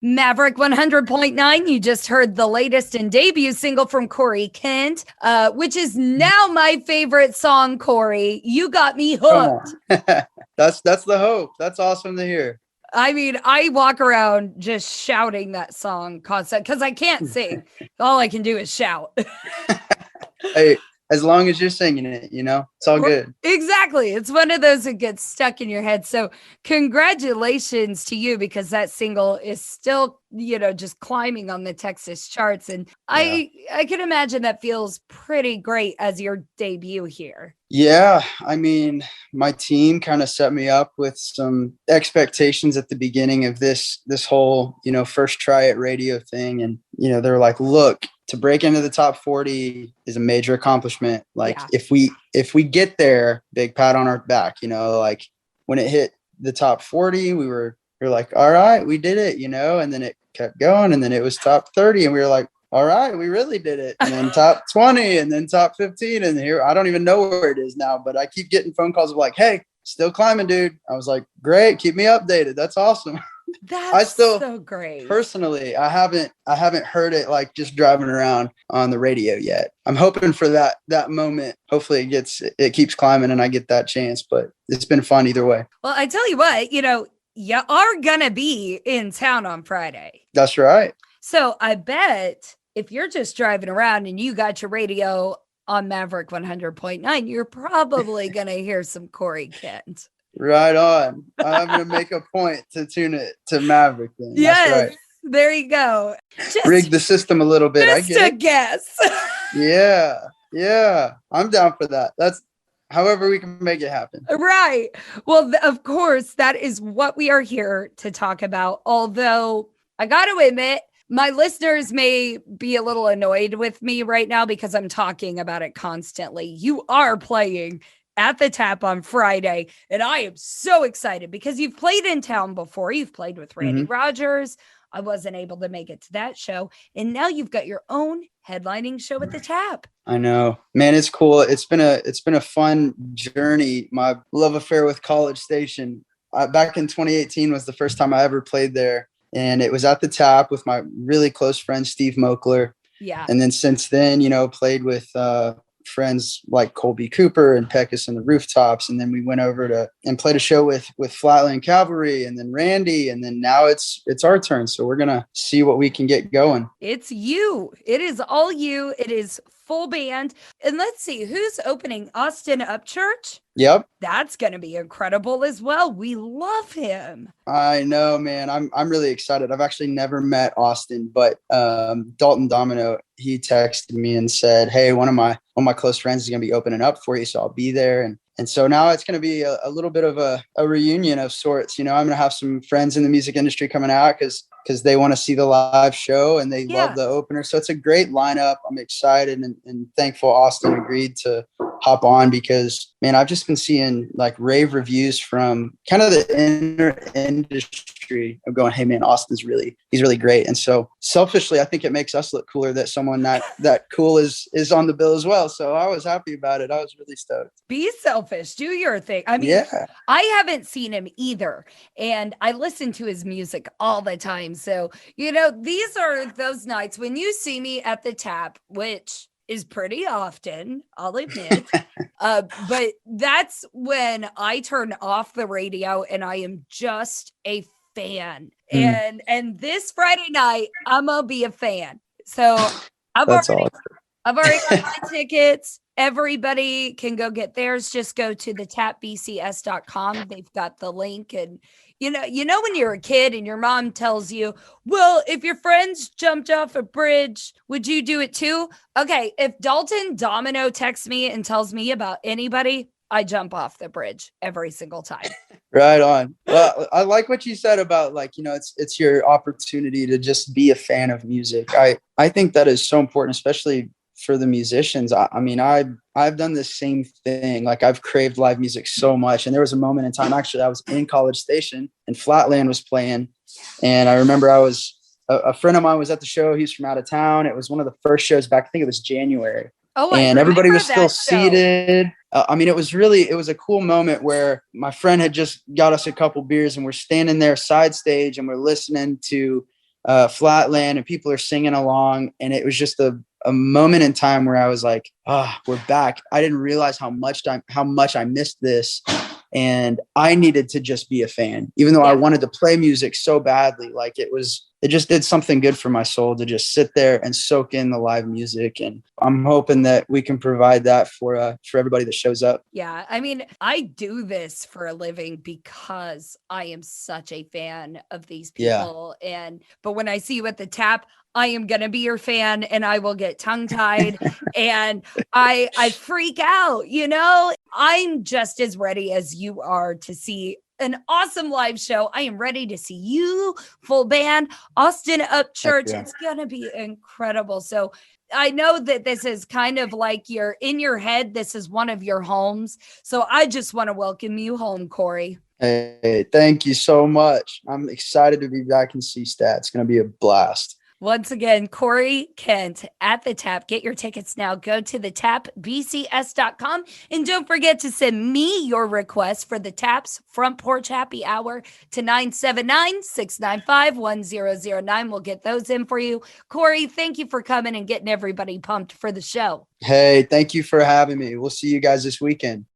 Maverick 100.9. You just heard the latest and debut single from Corey Kent, which is now my favorite song, Corey. You got me hooked. That's the hope. That's awesome to hear. I mean, I walk around just shouting that song constant because I can't sing. All I can do is shout. Hey, as long as you're singing it, it's all good. Exactly. It's one of those that gets stuck in your head. So congratulations to you, because that single is still, just climbing on the Texas charts. And yeah. I can imagine that feels pretty great as your debut here. Yeah. I mean, my team kind of set me up with some expectations at the beginning of this whole, first try at radio thing. And, they're like, look, to break into the top 40 is a major accomplishment. Like if we get there, big pat on our back, like when it hit the top 40, we were like, all right, we did it, and then it kept going, and then it was top 30, and we were like, all right, we really did it. And then top 20, and then top 15, and here, I don't even know where it is now, but I keep getting phone calls of like, hey, still climbing, dude. I was like, great, keep me updated. That's awesome. That's so great. Personally, I haven't heard it like just driving around on the radio yet. I'm hoping for that moment. Hopefully it keeps climbing and I get that chance, but it's been fun either way. Well, I tell you what, you are gonna be in town on Friday. That's right. So I bet if you're just driving around and you got your radio on Maverick 100.9, you're probably gonna hear some Corey Kent. Right on. I'm going to make a point to tune it to Maverick then. Yes, that's right. There you go. Just rig the system a little bit. I get it. Guess. Yeah. I'm down for that. That's however we can make it happen. Right. Well, of course, that is what we are here to talk about. Although I got to admit, my listeners may be a little annoyed with me right now because I'm talking about it constantly. You are playing at the Tap on Friday, and I am so excited because you've played in town before. You've played with Randy Rogers. I wasn't able to make it to that show, and now you've got your own headlining show at the Tap. I know, man. It's cool. It's been a fun journey. My love affair with College Station. Back in 2018 was the first time I ever played there, and it was at the Tap with my really close friend Steve Mokler. Yeah, and then since then, played with friends like Colby Cooper and Peckus and the Rooftops, and then we went over and played a show with Flatland Cavalry, and then Randy, and then now it's our turn, so we're gonna see what we can get going. It's you. It is all you. It is full band. And let's see who's opening. Austin Upchurch. Yep, that's gonna be incredible as well. We love him. I know, man. I'm really excited. I've actually never met Austin, but Dalton Domino, he texted me and said, hey, one of my close friends is going to be opening up for you, so I'll be there. And so now it's going to be a little bit of a reunion of sorts. I'm going to have some friends in the music industry coming out because they want to see the live show and they love the opener. So it's a great lineup. I'm excited and thankful Austin agreed to hop on because, man, I've just been seeing like rave reviews from kind of the inner industry of going, hey, man, he's really great. And so selfishly, I think it makes us look cooler that someone that cool is on the bill as well. So I was happy about it. I was really stoked. Be selfish. Do your thing. I mean, I haven't seen him either. And I listen to his music all the time. So, these are those nights when you see me at the Tap, which is pretty often, I'll admit. But that's when I turn off the radio and I am just a fan. And this Friday night, I'm gonna be a fan. So I've already got my tickets. Everybody can go get theirs. Just go to thetapbcs.com. They've got the link. And you know when you're a kid and your mom tells you, well, if your friends jumped off a bridge, would you do it too? Okay, if Dalton Domino texts me and tells me about anybody, I jump off the bridge every single time. Right on. Well, I like what you said about it's your opportunity to just be a fan of music. I think that is so important, especially for the musicians. I mean, I've done the same thing. Like I've craved live music so much. And there was a moment in time, actually, I was in College Station and Flatland was playing. And I remember a friend of mine was at the show. He's from out of town. It was one of the first shows back. I think it was January. Oh, and everybody was still seated. I mean, it was a cool moment where my friend had just got us a couple beers and we're standing there side stage and we're listening to Flatland, and people are singing along. And it was just a moment in time where I was like, we're back. I didn't realize how much I missed this. And I needed to just be a fan, even though I wanted to play music so badly. Like it just did something good for my soul to just sit there and soak in the live music. And I'm hoping that we can provide that for everybody that shows up. Yeah. I mean, I do this for a living because I am such a fan of these people. Yeah. But when I see you at the Tap, I am going to be your fan and I will get tongue tied and I freak out, you know, I'm just as ready as you are to see an awesome live show. I am ready to see you full band, Austin Upchurch. Yeah. It's going to be incredible. So I know that this is kind of like you're in your head. This is one of your homes. So I just want to welcome you home, Corey. Hey, thank you so much. I'm excited to be back in C-Stat. It's going to be a blast. Once again, Corey Kent at the Tap. Get your tickets now. Go to thetapbcs.com. And don't forget to send me your request for the Tap's Front Porch Happy Hour to 979-695-1009. We'll get those in for you. Corey, thank you for coming and getting everybody pumped for the show. Hey, thank you for having me. We'll see you guys this weekend.